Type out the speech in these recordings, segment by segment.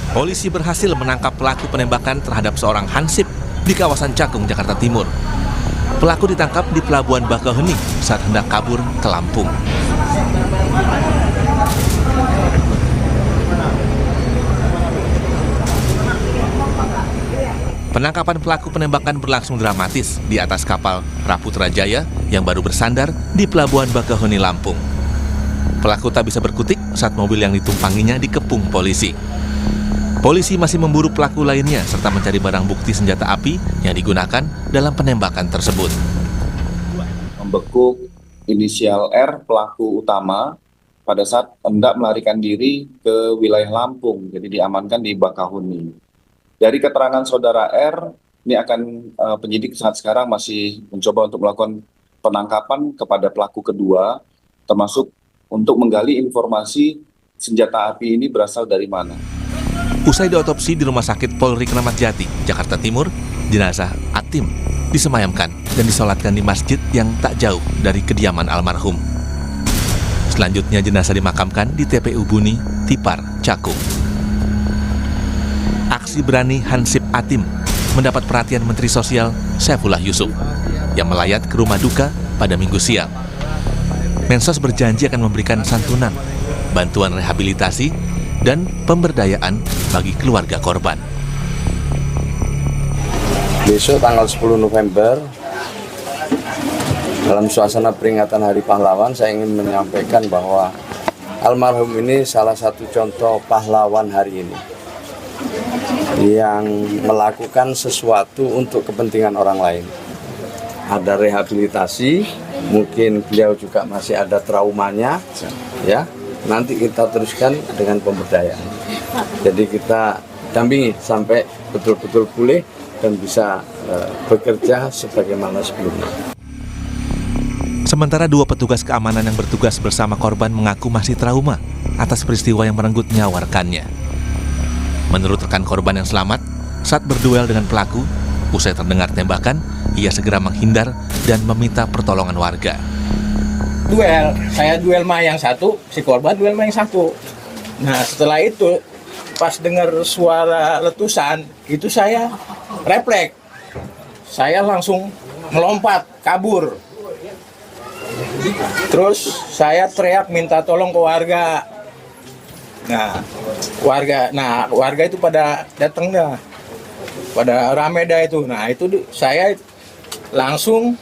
Polisi berhasil menangkap pelaku penembakan terhadap seorang hansip di kawasan Cakung, Jakarta Timur. Pelaku ditangkap di Pelabuhan Bakauheni saat hendak kabur ke Lampung. Penangkapan pelaku penembakan berlangsung dramatis di atas kapal Raputra Jaya yang baru bersandar di Pelabuhan Bakauheni, Lampung. Pelaku tak bisa berkutik saat mobil yang ditumpanginya dikepung polisi. Polisi masih memburu pelaku lainnya serta mencari barang bukti senjata api yang digunakan dalam penembakan tersebut. Membekuk inisial R, pelaku utama, pada saat hendak melarikan diri ke wilayah Lampung, jadi diamankan di Bakauheni. Dari keterangan saudara R, ini akan penyidik saat sekarang masih mencoba untuk melakukan penangkapan kepada pelaku kedua, termasuk untuk menggali informasi senjata api ini berasal dari mana. Usai diotopsi di Rumah Sakit Polri Kramat Jati, Jakarta Timur, jenazah Atim disemayamkan dan disolatkan di masjid yang tak jauh dari kediaman almarhum. Selanjutnya jenazah dimakamkan di TPU Buni, Tipar, Cakung. Aksi berani Hansip Atim mendapat perhatian Menteri Sosial Saifullah Yusuf yang melayat ke rumah duka pada Minggu siang. Mensos berjanji akan memberikan santunan, bantuan rehabilitasi, dan pemberdayaan bagi keluarga korban. Besok tanggal 10 November, dalam suasana peringatan Hari Pahlawan, saya ingin menyampaikan bahwa almarhum ini salah satu contoh pahlawan hari ini yang melakukan sesuatu untuk kepentingan orang lain. Ada rehabilitasi, mungkin beliau juga masih ada traumanya, ya. Nanti kita teruskan dengan pemberdayaan. Jadi kita dampingi sampai betul-betul pulih dan bisa bekerja sebagaimana sebelumnya. Sementara dua petugas keamanan yang bertugas bersama korban mengaku masih trauma atas peristiwa yang merenggut nyawa rekannya. Menurut rekan korban yang selamat, saat berduel dengan pelaku, usai terdengar tembakan, ia segera menghindar dan meminta pertolongan warga. Saya duel sama yang satu, si korban duel sama yang satu. Nah setelah itu pas dengar suara letusan itu saya refleks, saya langsung melompat kabur. Terus saya teriak minta tolong ke warga. Warga itu pada datang dah, pada rame dah itu. Nah itu saya langsung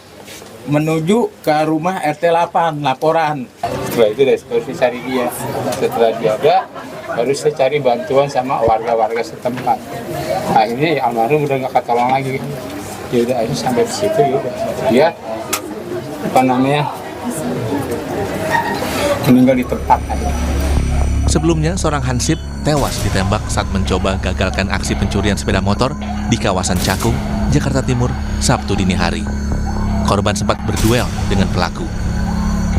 menuju ke rumah RT 8, laporan. Setelah itu saya cari dia. Setelah dia ada, baru saya cari bantuan sama warga-warga setempat. Akhirnya almarhum udah nggak ketolong lagi. Ya udah akhirnya sampai di situ ya. Dia meninggal di tempat aja. Sebelumnya, seorang hansip tewas ditembak saat mencoba gagalkan aksi pencurian sepeda motor di kawasan Cakung, Jakarta Timur, Sabtu dini hari. Korban sempat berduel dengan pelaku.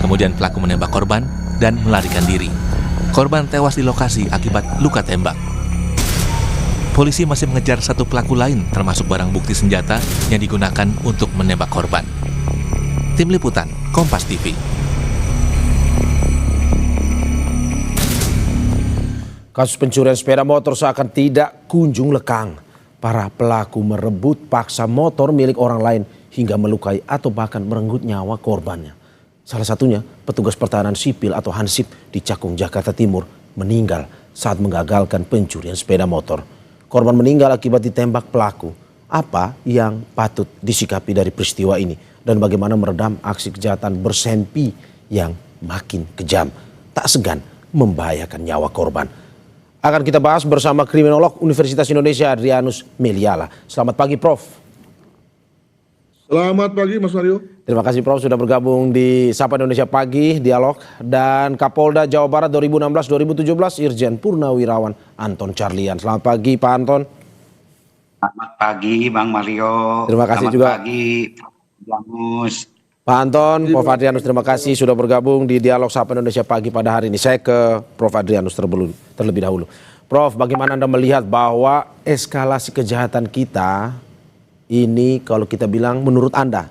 Kemudian pelaku menembak korban dan melarikan diri. Korban tewas di lokasi akibat luka tembak. Polisi masih mengejar satu pelaku lain termasuk barang bukti senjata yang digunakan untuk menembak korban. Tim Liputan, Kompas TV. Kasus pencurian sepeda motor seakan tidak kunjung lekang. Para pelaku merebut paksa motor milik orang lain hingga melukai atau bahkan merenggut nyawa korbannya. Salah satunya petugas pertahanan sipil atau Hansip di Cakung, Jakarta Timur meninggal saat mengagalkan pencurian sepeda motor. Korban meninggal akibat ditembak pelaku. Apa yang patut disikapi dari peristiwa ini dan bagaimana meredam aksi kejahatan bersempi yang makin kejam, tak segan membahayakan nyawa korban. Akan kita bahas bersama kriminolog Universitas Indonesia Adrianus Meliala. Selamat pagi Prof. Selamat pagi Mas Mario. Terima kasih Prof sudah bergabung di Sapa Indonesia Pagi Dialog. Dan Kapolda Jawa Barat 2016-2017 Irjen Purnawirawan Anton Carlian. Selamat pagi Pak Anton. Selamat pagi Bang Mario. Terima kasih juga. Selamat pagi Jamus. Pak Anton, Prof Adrianus terima kasih sudah bergabung di Dialog Sapa Indonesia Pagi pada hari ini. Saya ke Prof Adrianus terlebih dahulu. Prof, bagaimana Anda melihat bahwa eskalasi kejahatan kita ini kalau kita bilang menurut Anda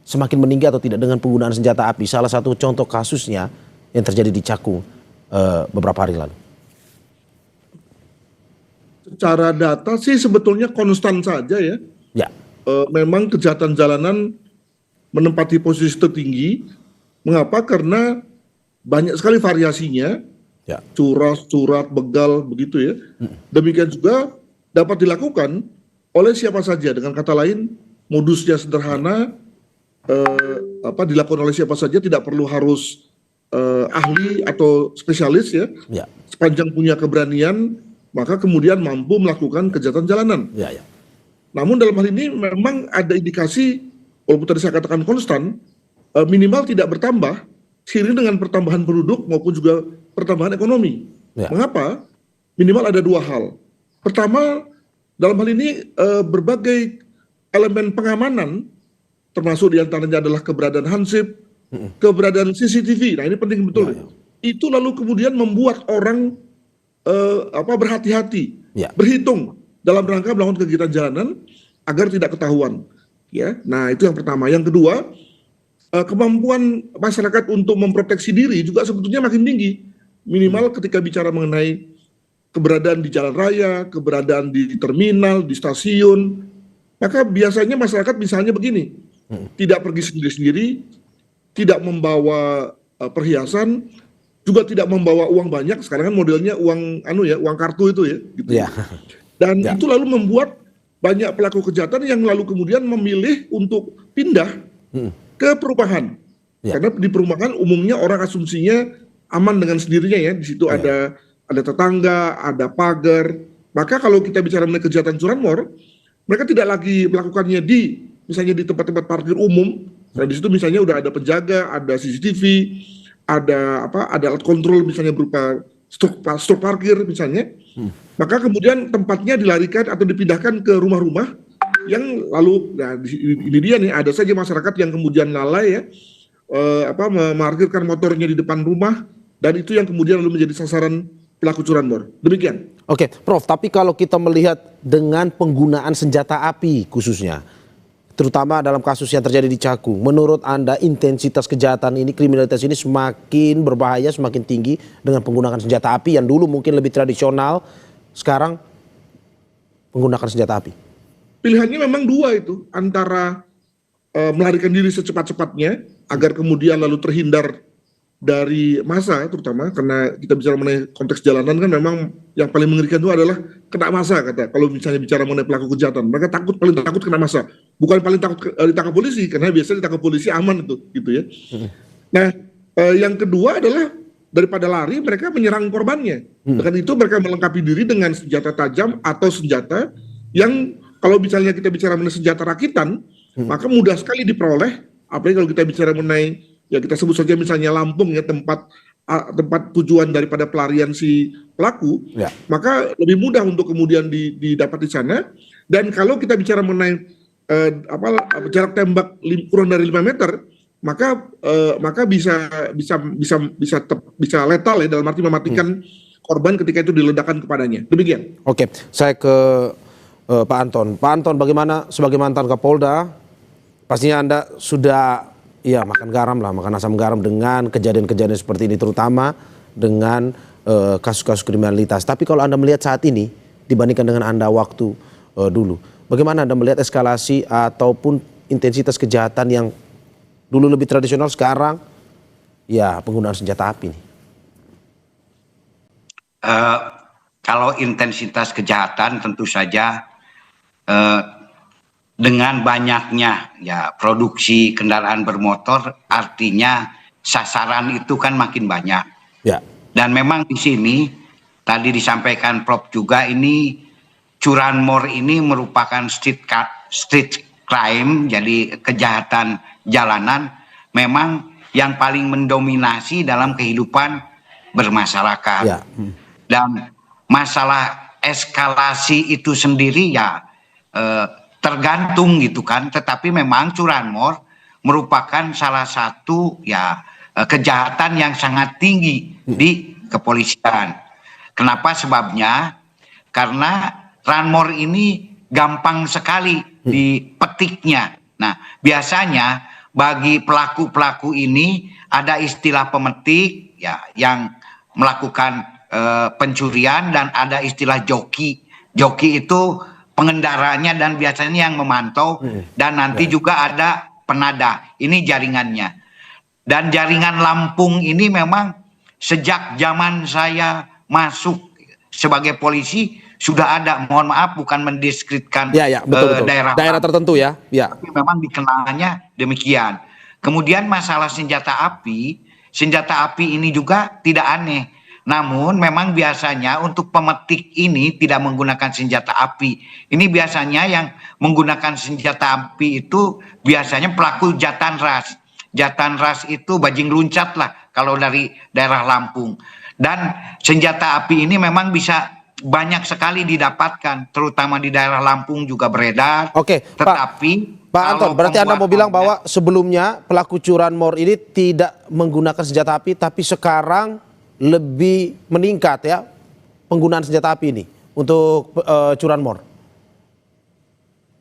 semakin meninggi atau tidak dengan penggunaan senjata api? Salah satu contoh kasusnya yang terjadi di Cakung beberapa hari lalu. Secara data sih sebetulnya konstan saja ya. Ya, Memang kejahatan jalanan menempati posisi tertinggi. Mengapa? Karena banyak sekali variasinya, ya, curas, curat, begal, begitu ya. Demikian juga dapat dilakukan oleh siapa saja. Dengan kata lain, modusnya sederhana, dilakukan oleh siapa saja, tidak perlu harus ahli atau spesialis ya. ya, Sepanjang punya keberanian, maka kemudian mampu melakukan kejahatan jalanan. ya, ya. Namun dalam hal ini memang ada indikasi, walaupun tadi saya katakan konstan, minimal tidak bertambah seiring dengan pertambahan penduduk maupun juga pertambahan ekonomi. Ya. Mengapa? Minimal ada dua hal. Pertama, dalam hal ini berbagai elemen pengamanan, termasuk diantaranya adalah keberadaan hansip, keberadaan CCTV. Nah ini penting betul. Ya, ya. Itu lalu kemudian membuat orang berhati-hati, Ya. berhitung dalam rangka melakukan kegiatan jalanan agar tidak ketahuan. Ya, nah itu yang pertama. Yang kedua, kemampuan masyarakat untuk memproteksi diri juga sebetulnya makin tinggi. Minimal ketika bicara mengenai keberadaan di jalan raya, keberadaan di terminal, di stasiun, maka biasanya masyarakat misalnya begini, tidak pergi sendiri-sendiri, tidak membawa perhiasan, juga tidak membawa uang banyak. Sekarang kan modelnya uang uang kartu itu ya, gitu. Ya. Dan Ya. itu lalu membuat banyak pelaku kejahatan yang lalu kemudian memilih untuk pindah ke perumahan. Ya. Karena di perumahan umumnya orang asumsinya aman dengan sendirinya ya. Di situ ada tetangga, ada pagar. Maka kalau kita bicara mengenai kejahatan curanmor, mereka tidak lagi melakukannya misalnya di tempat-tempat parkir umum. Nah di situ misalnya udah ada penjaga, ada CCTV, ada alat kontrol misalnya berupa struk parkir misalnya. Maka kemudian tempatnya dilarikan atau dipindahkan ke rumah-rumah yang lalu, nah ini dia nih, ada saja masyarakat yang kemudian lalai ya, memarkirkan motornya di depan rumah, dan itu yang kemudian lalu menjadi sasaran pelaku curanmor. Demikian. Oke, Prof, tapi kalau kita melihat dengan penggunaan senjata api khususnya, terutama dalam kasus yang terjadi di Cakung, menurut Anda intensitas kejahatan ini, kriminalitas ini semakin berbahaya, semakin tinggi dengan penggunaan senjata api yang dulu mungkin lebih tradisional, sekarang menggunakan senjata api? Pilihannya memang dua itu, antara melarikan diri secepat-cepatnya agar kemudian lalu terhindar dari massa, terutama karena kita bicara mengenai konteks jalanan kan memang yang paling mengerikan itu adalah kena massa, kata. Kalau misalnya bicara mengenai pelaku kejahatan, mereka paling takut kena massa, bukan paling takut ditangkap polisi, karena biasanya ditangkap polisi aman itu, gitu ya. Nah, yang kedua adalah daripada lari, mereka menyerang korbannya. Dengan itu mereka melengkapi diri dengan senjata tajam atau senjata yang kalau misalnya kita bicara mengenai senjata rakitan, maka mudah sekali diperoleh. Apalagi kalau kita bicara mengenai, ya kita sebut saja misalnya Lampung ya, tempat tujuan daripada pelarian si pelaku, Ya. maka lebih mudah untuk kemudian didapat di sana. Dan kalau kita bicara mengenai jarak tembak kurang dari 5 meter, maka bisa letal ya, dalam arti mematikan korban ketika itu diledakkan kepadanya. Demikian. Oke, saya ke Pak Anton. Pak Anton, bagaimana sebagai mantan Kapolda, pastinya Anda sudah makan garam lah, makan asam garam dengan kejadian-kejadian seperti ini, terutama dengan kasus-kasus kriminalitas. Tapi kalau Anda melihat saat ini dibandingkan dengan Anda waktu dulu, bagaimana Anda melihat eskalasi ataupun intensitas kejahatan yang dulu lebih tradisional, sekarang ya penggunaan senjata api nih? Kalau intensitas kejahatan tentu saja dengan banyaknya ya produksi kendaraan bermotor, artinya sasaran itu kan makin banyak. Ya. Dan memang di sini tadi disampaikan Prof juga, ini curanmor ini merupakan street crime, jadi kejahatan jalanan memang yang paling mendominasi dalam kehidupan bermasyarakat. Ya. Dan masalah eskalasi itu sendiri ya tergantung gitu kan, tetapi memang curanmor merupakan salah satu ya kejahatan yang sangat tinggi di kepolisian. Kenapa sebabnya? Karena curanmor ini gampang sekali dipetiknya. Nah, biasanya bagi pelaku-pelaku ini ada istilah pemetik ya yang melakukan pencurian, dan ada istilah joki joki itu pengendaranya dan biasanya yang memantau, dan nanti juga ada penada. Ini jaringannya. Dan jaringan Lampung ini memang sejak zaman saya masuk sebagai polisi sudah ada. Mohon maaf, bukan mendiskreditkan betul. daerah tertentu ya. tapi memang dikenalnya demikian. Kemudian masalah senjata api ini juga tidak aneh. Namun memang biasanya untuk pemetik ini tidak menggunakan senjata api. Ini biasanya yang menggunakan senjata api itu biasanya pelaku jatan ras. Jatan ras itu bajing luncat lah kalau dari daerah Lampung. Dan senjata api ini memang bisa banyak sekali didapatkan, terutama di daerah Lampung juga beredar. Oke, tetapi Pak Anton, berarti Anda mau bilang bahwa sebelumnya pelaku curanmor ini tidak menggunakan senjata api, tapi sekarang lebih meningkat ya penggunaan senjata api ini untuk curanmor?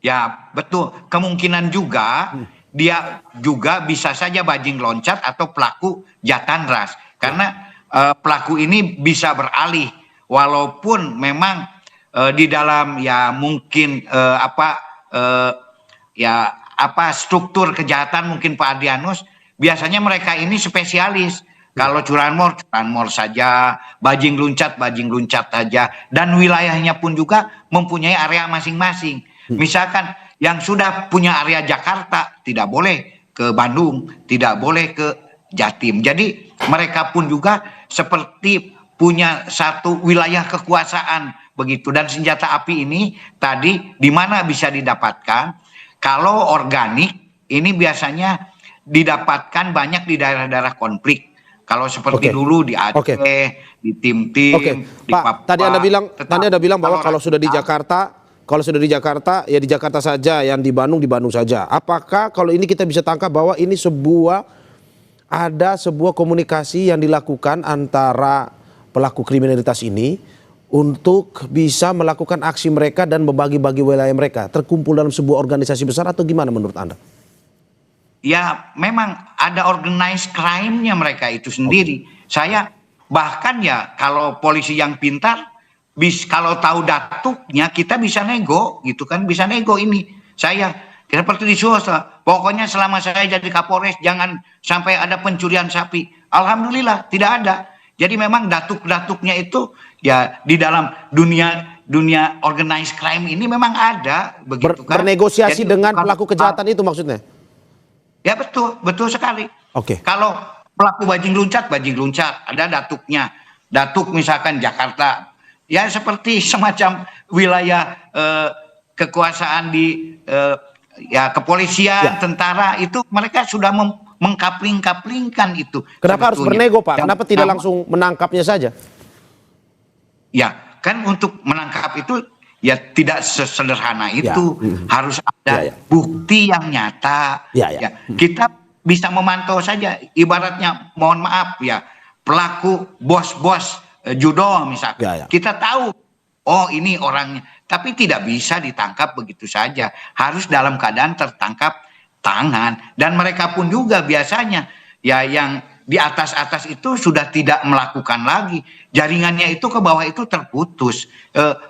Ya betul, kemungkinan juga dia juga bisa saja bajing loncat atau pelaku jatan ras. Karena pelaku ini bisa beralih, walaupun memang di dalam ya mungkin struktur kejahatan mungkin Pak Adrianus, biasanya mereka ini spesialis. Kalau curanmor saja, bajing luncat saja, dan wilayahnya pun juga mempunyai area masing-masing. Misalkan yang sudah punya area Jakarta tidak boleh ke Bandung, tidak boleh ke Jatim. Jadi mereka pun juga seperti punya satu wilayah kekuasaan begitu. Dan senjata api ini tadi di mana bisa didapatkan? Kalau organik ini biasanya didapatkan banyak di daerah-daerah konflik. Kalau seperti dulu di Aceh, di Tim-Tim, di Pak, Papua. tadi Anda bilang bahwa kalau sudah di Jakarta, ya di Jakarta saja, yang di Bandung saja. Apakah kalau ini kita bisa tangkap bahwa ini ada sebuah komunikasi yang dilakukan antara pelaku kriminalitas ini untuk bisa melakukan aksi mereka dan membagi-bagi wilayah mereka, terkumpul dalam sebuah organisasi besar atau gimana menurut Anda? Ya memang ada organized crime-nya mereka itu sendiri. Saya bahkan ya kalau polisi yang pintar, kalau tahu datuknya kita bisa nego gitu kan, bisa nego ini. Saya seperti di swasta, pokoknya selama saya jadi Kapolres jangan sampai ada pencurian sapi. Alhamdulillah tidak ada. Jadi memang datuk-datuknya itu ya di dalam dunia organized crime ini memang ada begitu kan. Bernegosiasi dengan pelaku kejahatan itu maksudnya? Ya betul sekali. Oke. Kalau pelaku bajing luncat, ada datuknya. Datuk misalkan Jakarta, ya seperti semacam wilayah kekuasaan di kepolisian, tentara itu mereka sudah mengkapling-kaplingkan itu. Kenapa harus bernego, Pak? Kenapa tidak langsung menangkapnya saja? Ya kan untuk menangkap itu ya tidak sesederhana itu. Harus ada bukti yang nyata. Ya, kita bisa memantau saja. Ibaratnya mohon maaf ya, pelaku bos-bos judo misalkan. Kita tahu, oh ini orangnya. Tapi tidak bisa ditangkap begitu saja. Harus dalam keadaan tertangkap tangan. Dan mereka pun juga biasanya ya yang di atas itu sudah tidak melakukan lagi. Jaringannya itu ke bawah itu terputus.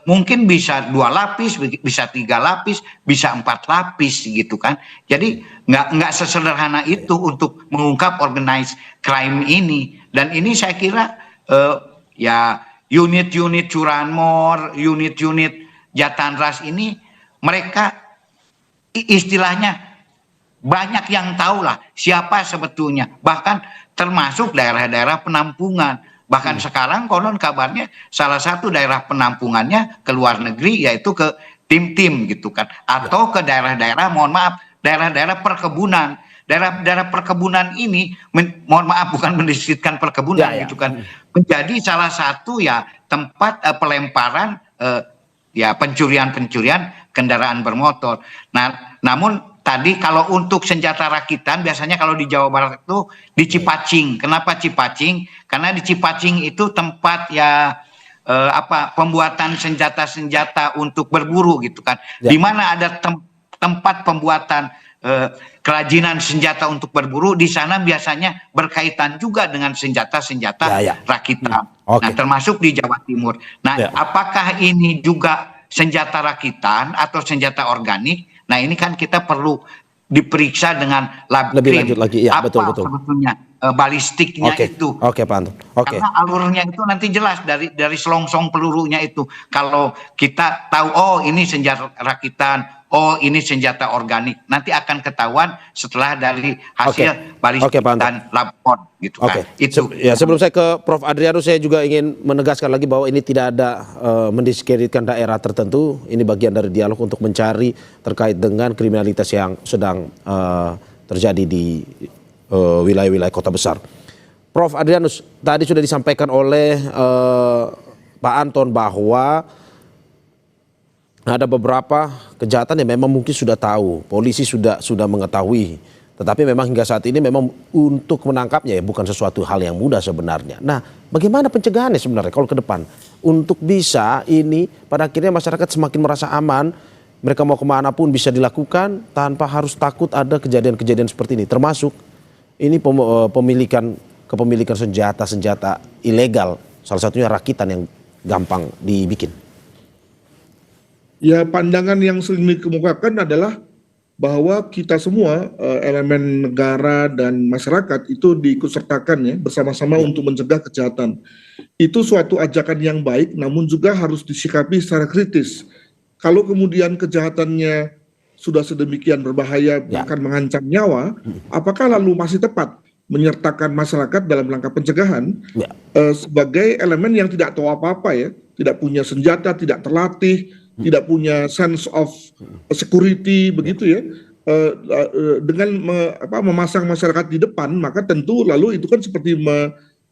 Mungkin bisa 2 lapis, bisa 3 lapis, bisa 4 lapis gitu kan. Jadi nggak sesederhana itu untuk mengungkap organized crime ini. Dan ini saya kira ya unit-unit curanmor, unit-unit jatan ras ini mereka istilahnya banyak yang tahu lah siapa sebetulnya. Bahkan termasuk daerah-daerah penampungan. Bahkan sekarang konon kabarnya salah satu daerah penampungannya ke luar negeri, yaitu ke Tim-Tim gitu kan. Atau ke daerah-daerah, mohon maaf, daerah-daerah perkebunan. Daerah-daerah perkebunan ini, mohon maaf bukan mendiskreditkan perkebunan gitu kan. Menjadi salah satu ya tempat pelemparan ya pencurian-pencurian kendaraan bermotor. Nah, namun tadi kalau untuk senjata rakitan biasanya kalau di Jawa Barat itu di Cipacing. Kenapa Cipacing? Karena di Cipacing itu tempat ya pembuatan senjata-senjata untuk berburu gitu kan. Di mana ada tempat pembuatan kerajinan senjata untuk berburu, di sana biasanya berkaitan juga dengan senjata-senjata rakitan. Nah, termasuk di Jawa Timur. Nah, apakah ini juga senjata rakitan atau senjata organik, nah ini kan kita perlu diperiksa dengan lab Lebih krim. lanjut lagi, ya, Apa betul. sebetulnya balistiknya itu. Oke, Pak Anton. Oke. Karena alurnya itu nanti jelas dari selongsong pelurunya itu. Kalau kita tahu, oh ini senjata rakitan, oh ini senjata organik, nanti akan ketahuan setelah dari hasil balistik dan lapor gitu kan. Itu. Ya, sebelum saya ke Prof. Adrianus, saya juga ingin menegaskan lagi bahwa ini tidak ada mendiskreditkan daerah tertentu. Ini bagian dari dialog untuk mencari terkait dengan kriminalitas yang sedang terjadi di wilayah-wilayah kota besar. Prof. Adrianus, tadi sudah disampaikan oleh Pak Anton bahwa ada beberapa kejahatan yang memang mungkin sudah tahu, polisi sudah mengetahui, tetapi memang hingga saat ini memang untuk menangkapnya ya bukan sesuatu hal yang mudah sebenarnya. Nah, bagaimana pencegahannya sebenarnya kalau ke depan untuk bisa ini pada akhirnya masyarakat semakin merasa aman, mereka mau kemana pun bisa dilakukan tanpa harus takut ada kejadian-kejadian seperti ini, termasuk ini kepemilikan senjata ilegal, salah satunya rakitan yang gampang dibikin. Ya, pandangan yang sering dikemukakan adalah bahwa kita semua elemen negara dan masyarakat itu diikutsertakan ya bersama-sama untuk mencegah kejahatan. Itu suatu ajakan yang baik, namun juga harus disikapi secara kritis. Kalau kemudian kejahatannya sudah sedemikian berbahaya bahkan mengancam nyawa, apakah lalu masih tepat menyertakan masyarakat dalam langkah pencegahan sebagai elemen yang tidak tahu apa-apa ya, tidak punya senjata, tidak terlatih, tidak punya sense of security begitu ya, dengan memasang masyarakat di depan, maka tentu lalu itu kan seperti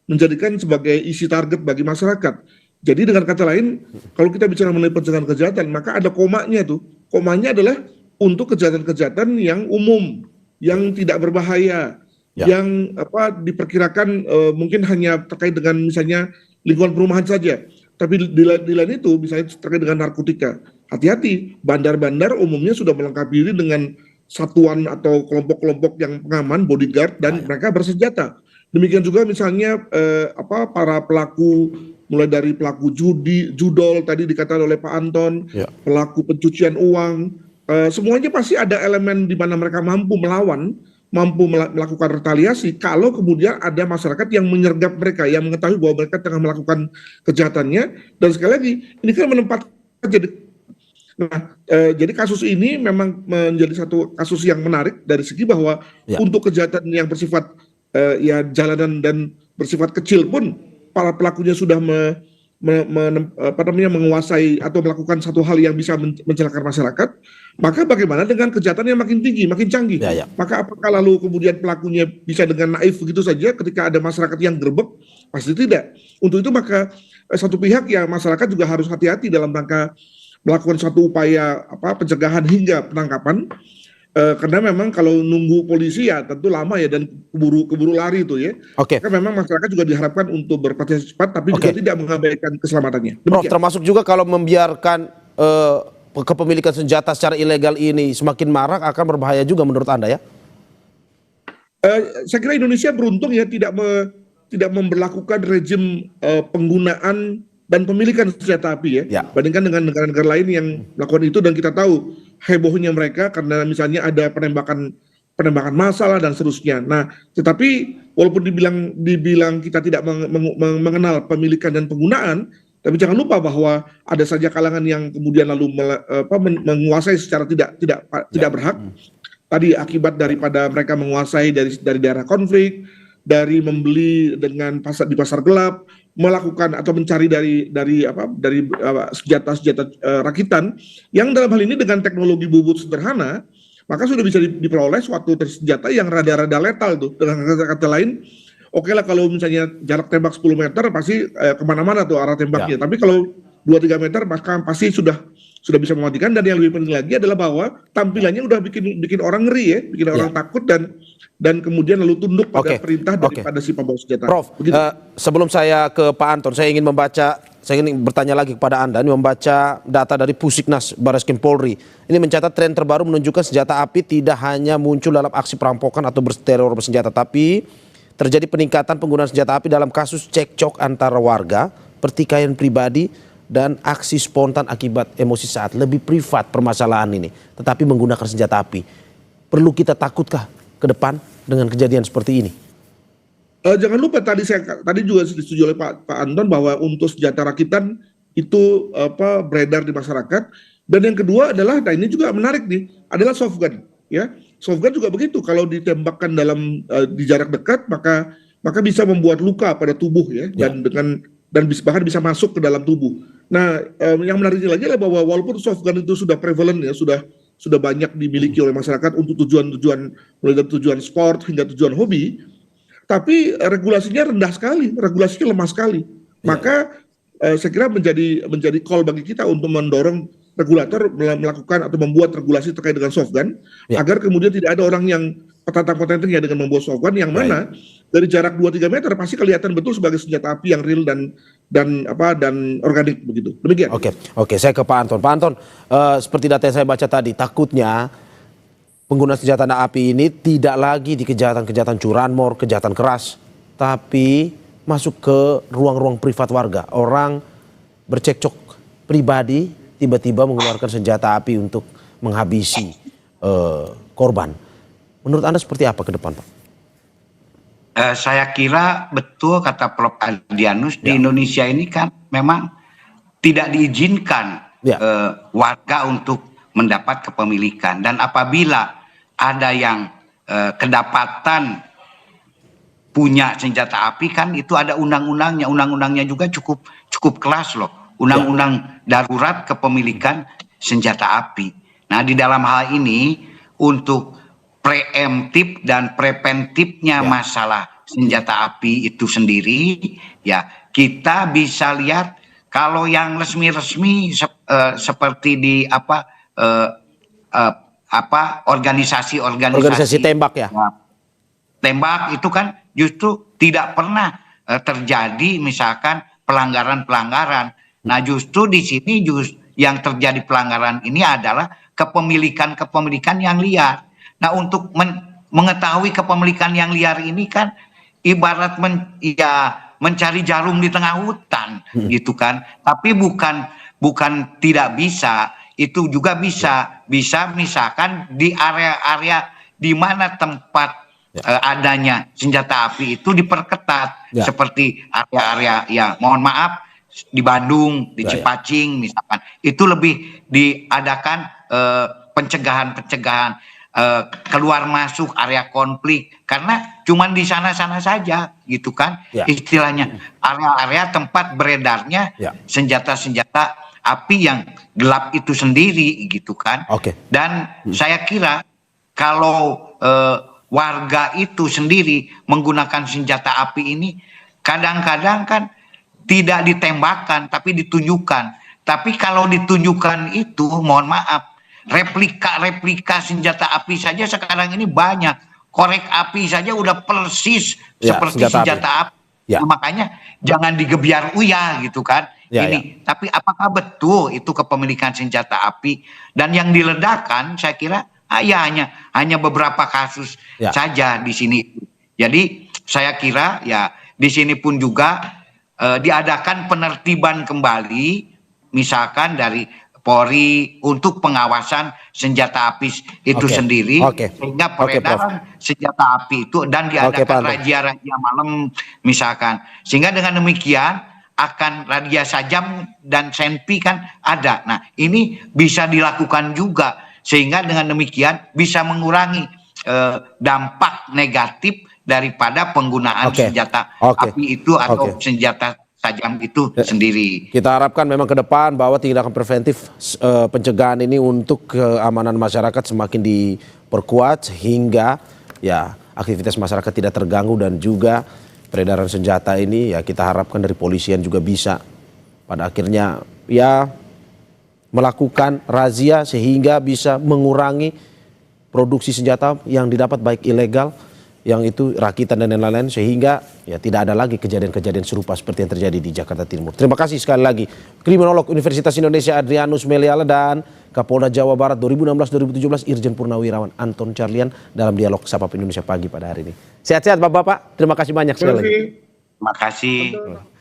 menjadikan sebagai isi target bagi masyarakat. Jadi dengan kata lain, kalau kita bicara mengenai pencegahan kejahatan, maka ada komanya tuh. Komanya adalah untuk kejahatan-kejahatan yang umum, yang tidak berbahaya, yang diperkirakan mungkin hanya terkait dengan misalnya lingkungan perumahan saja. Tapi di lain itu misalnya terkait dengan narkotika, hati-hati, bandar-bandar umumnya sudah melengkapi diri dengan satuan atau kelompok-kelompok yang pengaman, bodyguard, dan mereka bersenjata. Demikian juga misalnya para pelaku, mulai dari pelaku judol tadi dikatakan oleh Pak Anton, pelaku pencucian uang, semuanya pasti ada elemen di mana mereka mampu melawan, mampu melakukan retaliasi kalau kemudian ada masyarakat yang menyergap mereka, yang mengetahui bahwa mereka tengah melakukan kejahatannya. Dan sekali lagi, ini kan menempatkan jadi kasus ini memang menjadi satu kasus yang menarik dari segi bahwa untuk kejahatan yang bersifat jalanan dan bersifat kecil pun para pelakunya sudah menguasai atau melakukan satu hal yang bisa mencelakakan masyarakat. Maka bagaimana dengan kejahatan yang makin tinggi, makin canggih? Maka apakah lalu kemudian pelakunya bisa dengan naif begitu saja ketika ada masyarakat yang gerbek? Pasti tidak. Untuk itu maka satu pihak ya masyarakat juga harus hati-hati dalam rangka melakukan suatu upaya pencegahan hingga penangkapan. Karena memang kalau nunggu polisi ya tentu lama ya dan keburu lari itu ya. Maka memang masyarakat juga diharapkan untuk berpartisipasi cepat tapi juga tidak mengabaikan keselamatannya. Prof, termasuk juga kalau membiarkan kepemilikan senjata secara ilegal ini semakin marak akan berbahaya juga menurut Anda ya? Saya kira Indonesia beruntung ya tidak memberlakukan rejim penggunaan dan pemilikan senjata api ya. Bandingkan dengan negara-negara lain yang melakukan itu, dan kita tahu hebohnya mereka karena misalnya ada penembakan massal dan seterusnya. Nah, tetapi walaupun dibilang kita tidak mengenal pemilikan dan penggunaan, tapi jangan lupa bahwa ada saja kalangan yang kemudian lalu menguasai secara tidak berhak. Tadi akibat daripada mereka menguasai dari daerah konflik, dari membeli di pasar gelap, melakukan atau mencari dari senjata rakitan yang dalam hal ini dengan teknologi bubut sederhana, maka sudah bisa diperoleh suatu senjata yang rada-rada letal tuh. Dengan kata lain, oke lah kalau misalnya jarak tembak 10 meter pasti kemana-mana tuh arah tembaknya. Tapi kalau 2-3 meter maka pasti sudah bisa mematikan. Dan yang lebih penting lagi adalah bahwa tampilannya udah bikin orang ngeri ya, bikin orang takut dan kemudian lalu tunduk pada perintah daripada si pembawa senjata. Prof, sebelum saya ke Pak Anton, saya ingin bertanya lagi kepada Anda. Ini membaca data dari Pusiknas Barreskrim Polri. Ini mencatat tren terbaru menunjukkan senjata api tidak hanya muncul dalam aksi perampokan atau teror bersenjata, tapi terjadi peningkatan penggunaan senjata api dalam kasus cekcok antara warga, pertikaian pribadi, dan aksi spontan akibat emosi saat lebih privat permasalahan ini, tetapi menggunakan senjata api. Perlu kita takutkah ke depan dengan kejadian seperti ini? Jangan lupa tadi juga disetujui oleh Pak Anton bahwa untuk senjata rakitan itu beredar di masyarakat. Dan yang kedua adalah, nah ini juga menarik nih, adalah soft gun. Ya, soft gun juga begitu. Kalau ditembakkan di jarak dekat, maka bisa membuat luka pada tubuh ya, dan bahkan bisa masuk ke dalam tubuh. Nah, yang menariknya lagi adalah bahwa walaupun soft gun itu sudah prevalent ya, sudah banyak dimiliki oleh masyarakat untuk tujuan mulai dari tujuan sport hingga tujuan hobi. Tapi regulasinya rendah sekali, regulasinya lemah sekali. Maka saya kira menjadi call bagi kita untuk mendorong regulator melakukan atau membuat regulasi terkait dengan soft gun, agar kemudian tidak ada orang yang petantang-petantang ya dengan membuat soft gun yang mana dari jarak 2-3 meter pasti kelihatan betul sebagai senjata api yang real dan organik begitu. Demikian. Oke, saya ke Pak Anton. Pak Anton, seperti data yang saya baca tadi, takutnya pengguna senjata api ini tidak lagi di kejahatan-kejahatan curanmor, kejahatan keras, tapi masuk ke ruang-ruang privat warga. Orang bercekcok pribadi tiba-tiba mengeluarkan senjata api untuk menghabisi korban. Menurut Anda seperti apa ke depan, Pak? Saya kira betul kata Prof. Adrianus, di Indonesia ini kan memang tidak diizinkan warga untuk mendapat kepemilikan, dan apabila ada yang kedapatan punya senjata api kan itu ada undang-undangnya juga cukup keras loh, undang-undang darurat kepemilikan senjata api. Nah, di dalam hal ini untuk preemptif dan preventifnya masalah senjata api itu sendiri, ya kita bisa lihat kalau yang resmi-resmi seperti di organisasi tembak ya. Tembak itu kan justru tidak pernah terjadi misalkan pelanggaran-pelanggaran. Nah, justru di sini yang terjadi pelanggaran ini adalah kepemilikan yang liar. Nah, untuk mengetahui kepemilikan yang liar ini kan ibarat mencari jarum di tengah hutan gitu kan. Tapi bukan tidak bisa, itu juga bisa misalkan di area-area di mana tempat adanya senjata api itu diperketat, seperti area-area ya mohon maaf di Bandung, di Cipacing misalkan, itu lebih diadakan pencegahan keluar masuk area konflik, karena cuman di sana-sana saja gitu kan, istilahnya area-area tempat beredarnya senjata-senjata api yang gelap itu sendiri gitu kan. Dan saya kira kalau warga itu sendiri menggunakan senjata api ini kadang-kadang kan tidak ditembakkan tapi ditunjukkan. Tapi kalau ditunjukkan itu mohon maaf, replika senjata api saja sekarang ini banyak. Korek api saja udah persis seperti senjata api. Nah, makanya jangan digebiar uyah gitu kan. Tapi apakah betul itu kepemilikan senjata api? Dan yang diledakkan saya kira hanya beberapa kasus saja di sini. Jadi saya kira ya di sini pun juga diadakan penertiban kembali misalkan dari Polri untuk pengawasan senjata api itu sendiri, sehingga peredaran senjata api itu dan diadakan razia-razia malam misalkan, sehingga dengan demikian akan razia sajam dan senpi kan ada. Nah, ini bisa dilakukan juga sehingga dengan demikian bisa mengurangi dampak negatif daripada penggunaan senjata api itu atau senjata tajam itu sendiri. Kita harapkan memang ke depan bahwa tindakan preventif pencegahan ini untuk keamanan masyarakat semakin diperkuat sehingga ya aktivitas masyarakat tidak terganggu, dan juga peredaran senjata ini ya kita harapkan dari polisian juga bisa pada akhirnya ya melakukan razia sehingga bisa mengurangi produksi senjata yang didapat baik ilegal, yang itu rakitan dan lain-lain, sehingga ya tidak ada lagi kejadian-kejadian serupa seperti yang terjadi di Jakarta Timur. Terima kasih sekali lagi Kriminolog Universitas Indonesia Adrianus Meliala dan Kapolda Jawa Barat 2016-2017 Irjen Purnawirawan Anton Carlyan dalam dialog Sapa Indonesia Pagi pada hari ini. Sehat-sehat Bapak-bapak, terima kasih banyak sekali lagi. Terima kasih.